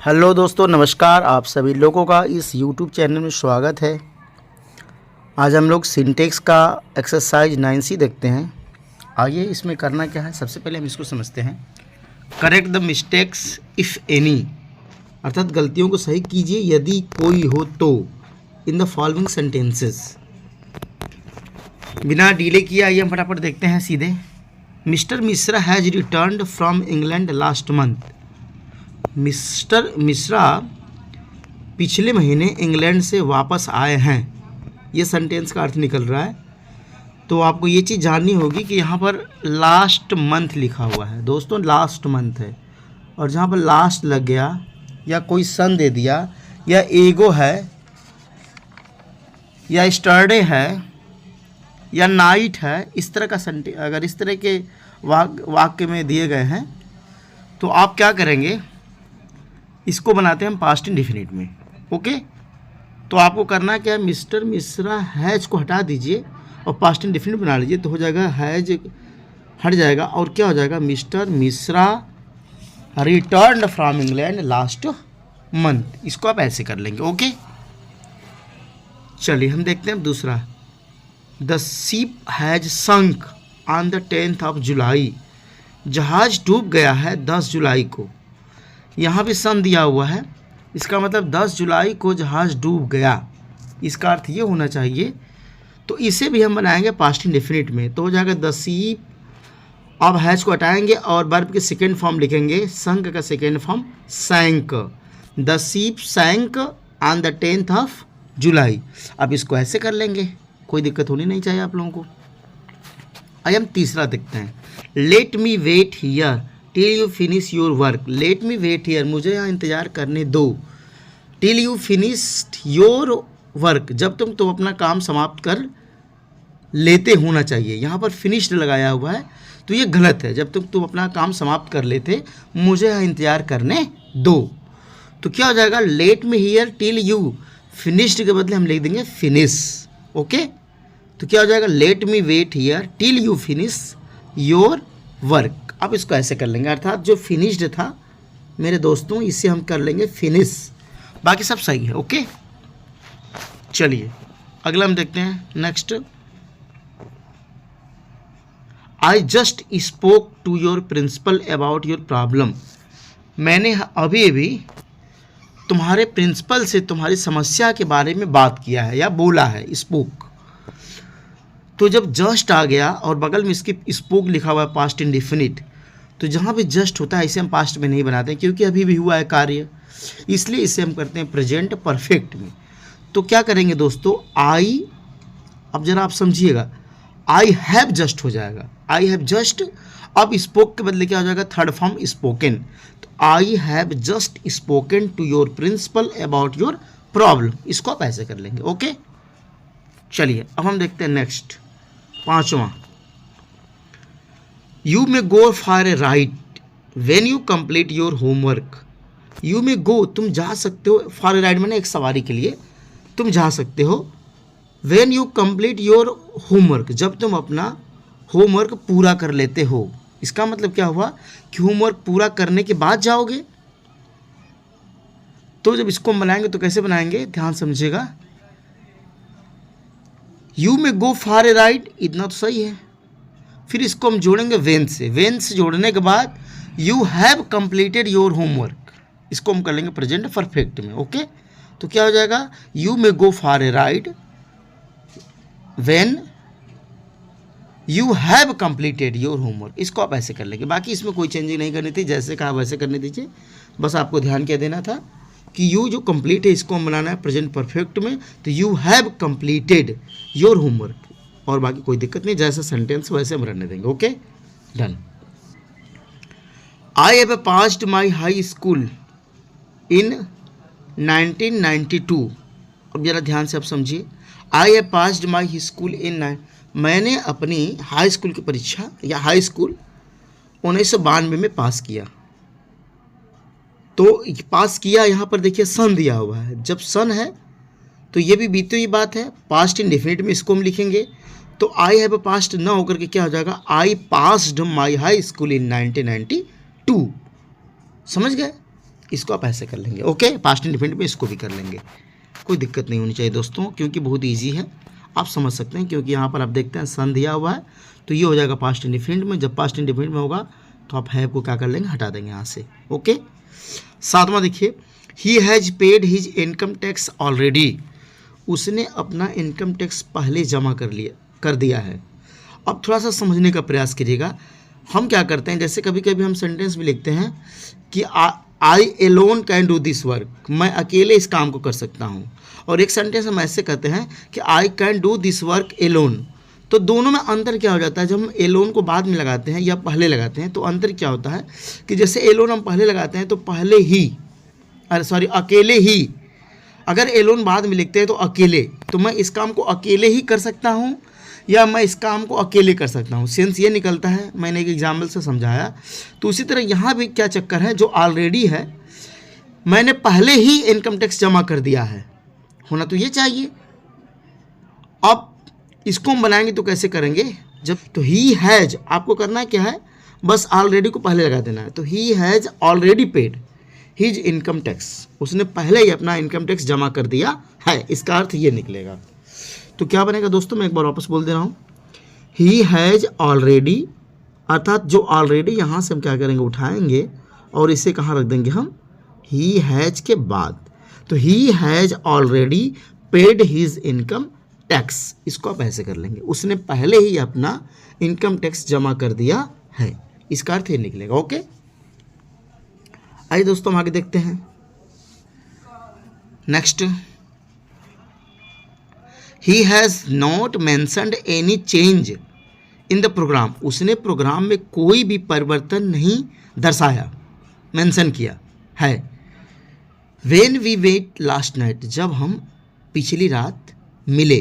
Hello दोस्तों, नमस्कार। आप सभी लोगों का इस यूट्यूब चैनल में स्वागत है। आज हम लोग सिंटेक्स का एक्सरसाइज 9C देखते हैं। आइए इसमें करना क्या है, सबसे पहले हम इसको समझते हैं। Correct the mistakes if any, अर्थात गलतियों को सही कीजिए यदि कोई हो तो, इन द फॉलोइंग सेंटेंसेस। बिना डिले किए आइए हम फटाफट देखते हैं सीधे। Mister Mishra has returned from England last month. Mister Mishra पिछले महीने इंग्लैंड से वापस आए हैं, ये सेंटेंस का अर्थ निकल रहा है। तो आपको ये चीज़ जाननी होगी कि यहाँ पर लास्ट मंथ लिखा हुआ है। दोस्तों लास्ट मंथ है, और जहाँ पर लास्ट लग गया या कोई सन दे दिया या एगो है या स्टरडे है या नाइट है, इस तरह का सेंटेंस अगर इस तरह के वाक्य में दिए गए हैं तो आप क्या करेंगे, इसको बनाते हैं हम पास्ट इंडेफिनिट में। ओके, तो आपको करना क्या है, मिस्टर मिश्रा हैज को हटा दीजिए और पास्ट इंडेफिनिट बना लीजिए, तो हो जाएगा हैज हट जाएगा और क्या हो जाएगा, mister Mishra returned from England last month. इसको आप ऐसे कर लेंगे। ओके, चलिए हम देखते हैं दूसरा। The ship has sunk on the 10th जुलाई। जहाज डूब गया है 10 जुलाई को। यहाँ भी सन दिया हुआ है, इसका मतलब 10 जुलाई को जहाज डूब गया, इसका अर्थ ये होना चाहिए। तो इसे भी हम बनाएंगे पास्ट इंडेफिनिट में, तो हो जाएगा द शिप। अब हैज को हटाएंगे और वर्ब के सेकेंड फॉर्म लिखेंगे, संक का second form sank. The ship sank on the 10th July. अब इसको ऐसे कर लेंगे, कोई दिक्कत होनी नहीं चाहिए आप लोगों को। आइए हम तीसरा देखते हैं। Let me wait here till you finish your work. Let me wait here, मुझे यहाँ इंतज़ार करने दो। Till you finished your work, जब तुम अपना काम समाप्त कर लेते होना चाहिए। यहाँ पर फिनिश्ड लगाया हुआ है तो ये गलत है। जब तुम अपना काम समाप्त कर लेते, मुझे यहाँ इंतज़ार करने दो। तो क्या हो जाएगा, let me here till you. Finished के बदले हम लिख देंगे फिनिश। ओके, तो क्या हो जाएगा, let me wait here till you finish your work. अब इसको ऐसे कर लेंगे, अर्थात जो फिनिश्ड था मेरे दोस्तों, इसे हम कर लेंगे फिनिश। बाकी सब सही है। ओके, चलिए अगला हम देखते हैं। Next, I just spoke to your principal about your problem. मैंने अभी अभी तुम्हारे प्रिंसिपल से तुम्हारी समस्या के बारे में बात किया है या बोला है, स्पोक। तो जब जस्ट आ गया और बगल में इसकी स्पोक लिखा हुआ है पास्ट इंडेफिनिट, तो जहाँ भी जस्ट होता है इसे हम पास्ट में नहीं बनाते हैं, क्योंकि अभी भी हुआ है कार्य, इसलिए इसे हम करते हैं प्रेजेंट परफेक्ट में। तो क्या करेंगे दोस्तों, आई, अब जरा आप समझिएगा, आई हैव जस्ट हो जाएगा, आई हैव जस्ट। अब स्पोक के बदले क्या हो जाएगा, थर्ड फॉर्म स्पोकन। तो I have just spoken to your principal about your problem, इसको आप ऐसे कर लेंगे। ओके, चलिए अब हम देखते हैं नेक्स्ट, पांचवा। You may go for a ride when you complete your homework. You may go, तुम जा सकते हो, फॉर ए राइड मैंने एक सवारी के लिए तुम जा सकते हो। When you complete your homework, जब तुम अपना होमवर्क पूरा कर लेते हो। इसका मतलब क्या हुआ कि होमवर्क पूरा करने के बाद जाओगे। तो जब इसको हम बनाएंगे तो कैसे बनाएंगे, ध्यान समझिएगा। You may go for a ride, इतना तो सही है। फिर इसको हम जोड़ेंगे वेन से। वेन से जोड़ने के बाद you have completed your homework, इसको हम कर लेंगे प्रेजेंट परफेक्ट में। ओके, तो क्या हो जाएगा, you may go for a ride when you have completed your homework, इसको आप ऐसे कर लेंगे। बाकी इसमें कोई चेंजिंग नहीं करनी थी, जैसे कहा वैसे करने दीजिए। बस आपको ध्यान क्या देना था कि यू जो कंप्लीट है इसको हम बनाना है प्रेजेंट परफेक्ट में, तो you have completed your homework, और बाकी कोई दिक्कत नहीं, जैसा सेंटेंस वैसे हम रहने देंगे। Okay, done. I have passed my high school इन 1992। अब जरा ध्यान से आप समझिए, I have passed my school इन, मैंने अपनी हाई स्कूल की परीक्षा या हाई स्कूल 1992 में पास किया। तो पास किया, यहाँ पर देखिए सन दिया हुआ है, जब सन है तो ये भी बीती हुई बात है। पास्ट इंडेफिनिट में इसको हम लिखेंगे, तो आई हैव पास्ट ना होकर के क्या हो जाएगा, I passed my high school इन 1992। समझ गए, इसको आप ऐसे कर लेंगे। ओके, पास्ट इंडेफिनिट में इसको भी कर लेंगे, कोई दिक्कत नहीं होनी चाहिए दोस्तों, क्योंकि बहुत ईजी है, आप समझ सकते हैं। क्योंकि यहाँ पर आप देखते हैं सन दिया हुआ है, तो ये हो जाएगा पास्ट इंडेफिनिट में। जब पास्ट इंडेफिनिट में होगा तो आप हैव को क्या कर लेंगे, हटा देंगे यहाँ से। ओके, सातवां देखिए, he has paid his income tax already, उसने अपना इनकम टैक्स पहले जमा कर दिया है। अब थोड़ा सा समझने का प्रयास करिएगा। हम क्या करते हैं, जैसे कभी कभी हम सेंटेंस भी लिखते हैं कि I alone can do this work, मैं अकेले इस काम को कर सकता हूँ। और एक सेंटेंस हम ऐसे कहते हैं कि I can do this work alone. तो दोनों में अंतर क्या हो जाता है, जब हम एलोन को बाद में लगाते हैं या पहले लगाते हैं, तो अंतर क्या होता है कि जैसे एलोन हम पहले लगाते हैं तो पहले ही, अकेले ही। अगर एलोन बाद में लिखते हैं तो अकेले, तो मैं इस काम को अकेले ही कर सकता हूँ या मैं इस काम को अकेले कर सकता हूँ, सेंस ये निकलता है। मैंने एक एग्जाम्पल से समझाया। तो उसी तरह यहाँ भी क्या चक्कर है, जो ऑलरेडी है मैंने पहले ही इनकम टैक्स जमा कर दिया है, होना तो ये चाहिए। अब इसको हम बनाएंगे तो कैसे करेंगे, जब तो ही हैज़, आपको करना है क्या है, बस ऑलरेडी को पहले लगा देना है। तो he has already paid his income tax, उसने पहले ही अपना इनकम टैक्स जमा कर दिया है, इसका अर्थ ये निकलेगा। तो क्या बनेगा दोस्तों, मैं एक बार वापस बोल दे रहा हूँ, ही हैज़ ऑलरेडी, अर्थात जो ऑलरेडी यहाँ से हम क्या करेंगे, उठाएंगे और इसे कहाँ रख देंगे हम, ही हैज़ के बाद। तो he has already paid his income tax, इसको आप ऐसे कर लेंगे, उसने पहले ही अपना इनकम टैक्स जमा कर दिया है, इसका अर्थ ये निकलेगा। ओके, आइए दोस्तों हम आगे देखते हैं। Next, he has not mentioned any change in the program, उसने प्रोग्राम में कोई भी परिवर्तन नहीं दर्शाया, मेंशन किया है। When we wait last night, जब हम पिछली रात मिले,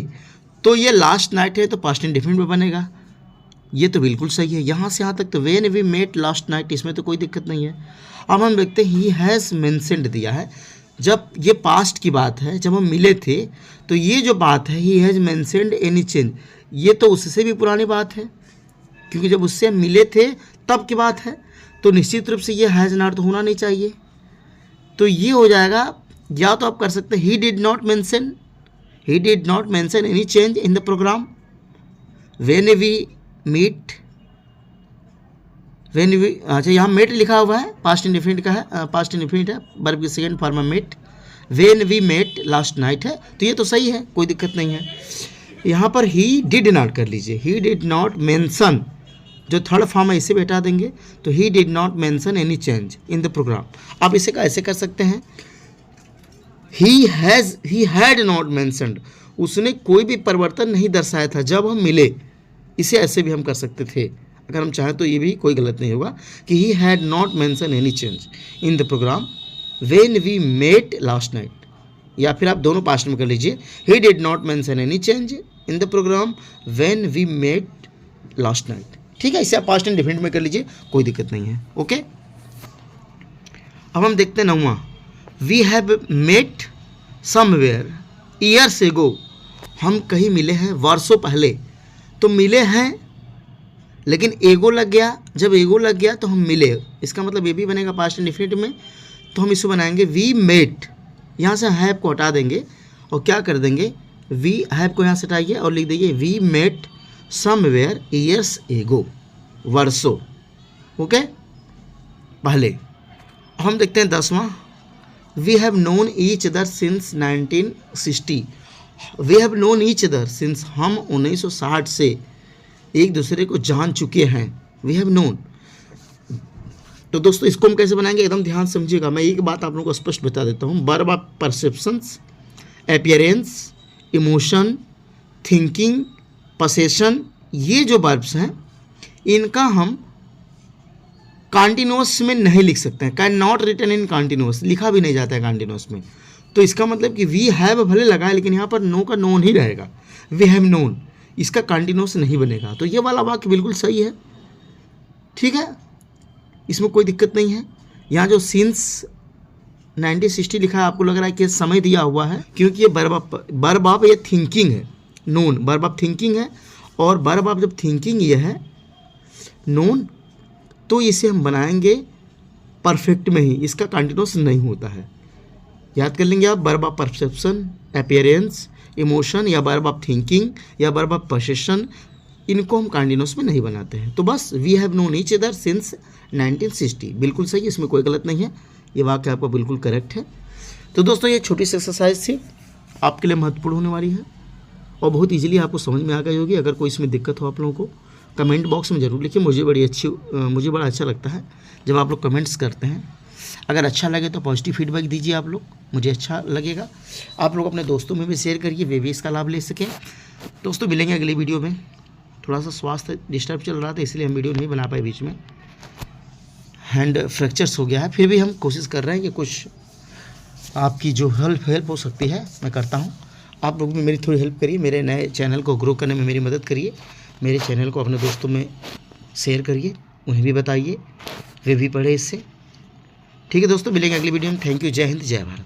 तो ये लास्ट नाइट है तो पास्ट इंडेफिनिट में बनेगा, ये तो बिल्कुल सही है। यहाँ से यहाँ तक तो when we met last night, इसमें तो कोई दिक्कत नहीं है। अब हम देखते हैं ही हैज़ मेंशनड दिया है, जब ये पास्ट की बात है, जब हम मिले थे, तो ये जो बात है he has mentioned any change, ये तो उससे भी पुरानी बात है, क्योंकि जब उससे हम मिले थे तब की बात है, तो निश्चित रूप से ये हैज़ नॉट तो होना नहीं चाहिए। तो ये हो जाएगा, या तो आप कर सकते हैं he did not mention any change in the program when we meet, when we, अच्छा यहाँ मेट लिखा हुआ है, पास्ट इंडेफिनिट का है, पास्ट इंडेफिनिट है, वर्ब की सेकंड फॉर्म में met, when we met last night है, तो ये तो सही है, कोई दिक्कत नहीं है। यहाँ पर ही डिड नॉट कर लीजिए, ही डिड नॉट मेंशन, जो थर्ड फॉर्म है इसे भी हटा देंगे, तो he did not mention any change in the program. आप इसे ऐसे कर सकते हैं, ही हैड नॉट मेंशनड, उसने कोई भी परिवर्तन नहीं दर्शाया था जब हम मिले, इसे ऐसे भी हम कर सकते थे, अगर हम चाहें तो ये भी कोई गलत नहीं होगा कि he had not mention any change in the program when we met last night, या फिर आप दोनों पास्ट में कर लीजिए, he did not mention any change in the program when we met last night. ठीक है, इसे आप पास्ट इंडेफिनिट में कर लीजिए, कोई दिक्कत नहीं है। ओके, अब हम देखते हैं 9वां, we have met somewhere years ago, हम कहीं मिले हैं वर्षों पहले, तो मिले हैं लेकिन एगो लग गया, जब एगो लग गया तो हम मिले, इसका मतलब ये भी बनेगा पास्ट इंडेफिनिट में। तो हम इसको बनाएंगे वी मेट, यहाँ से हैव को हटा देंगे और क्या कर देंगे, वी हैव को यहाँ से हटाइए और लिख देंगे वी मेट समवेयर ईयर्स एगो, वर्षों, ओके, पहले। हम देखते हैं 10वां, we have known each other since 1960, we have known each other since, हम 1960 से एक दूसरे को जान चुके हैं, वी हैव नोन। तो दोस्तों इसको हम कैसे बनाएंगे, एकदम ध्यान समझिएगा। मैं एक बात आप लोगों को स्पष्ट बता देता हूँ, verb of perceptions, appearance, emotion, thinking, possession, ये जो वर्ब्स हैं इनका हम कॉन्टिन्यूअस में नहीं लिख सकते हैं, can not written in continuous, लिखा भी नहीं जाता है कॉन्टिन्यूअस में। तो इसका मतलब कि वी हैव भले लगा है लेकिन यहाँ पर नो का नोन ही रहेगा, वी हैव नोन, इसका कॉन्टिन्यूअस नहीं बनेगा। तो ये वाला वाक्य बिल्कुल सही है, ठीक है, इसमें कोई दिक्कत नहीं है। यहाँ जो सिंस 1960 लिखा है, आपको लग रहा है कि समय दिया हुआ है, क्योंकि ये वर्ब ऑफ ये थिंकिंग है, नोन वर्ब ऑफ थिंकिंग है, और वर्ब ऑफ जब थिंकिंग ये है नोन, तो इसे हम बनाएंगे परफेक्ट में ही, इसका कंटिन्यूस नहीं होता है। याद कर लेंगे आप, verb of perception, appearance, emotion या वर्ब ऑफ थिंकिंग या वर्ब ऑफ पोसेशन, इनको हम कंटिन्यूस में नहीं बनाते हैं। तो बस we have known each other since 1960, बिल्कुल सही, इसमें कोई गलत नहीं है, ये वाक्य आपका बिल्कुल करेक्ट है। तो दोस्तों ये छोटी सी एक्सरसाइज थी, आपके लिए महत्वपूर्ण होने वाली है और बहुत इजीली आपको समझ में आ गई होगी। अगर कोई इसमें दिक्कत हो आप लोगों को कमेंट बॉक्स में ज़रूर लिखिए, मुझे बड़ा अच्छा लगता है जब आप लोग कमेंट्स करते हैं। अगर अच्छा लगे तो पॉजिटिव फीडबैक दीजिए आप लोग, मुझे अच्छा लगेगा। आप लोग अपने दोस्तों में भी शेयर करिए, वे भी इसका लाभ ले सकें। दोस्तों मिलेंगे अगली वीडियो में। थोड़ा सा स्वास्थ्य डिस्टर्ब चल रहा था इसलिए हम वीडियो नहीं बना पाए, बीच में हैंड फ्रैक्चर्स हो गया है, फिर भी हम कोशिश कर रहे हैं कि कुछ आपकी जो हेल्प हो सकती है मैं करता हूँ। आप लोग भी मेरी थोड़ी हेल्प करिए, मेरे नए चैनल को ग्रो करने में मेरी मदद करिए। मेरे चैनल को अपने दोस्तों में शेयर करिए, उन्हें भी बताइए, वे भी पढ़े इससे। ठीक है दोस्तों, मिलेंगे अगली वीडियो में। थैंक यू, जय हिंद, जय भारत।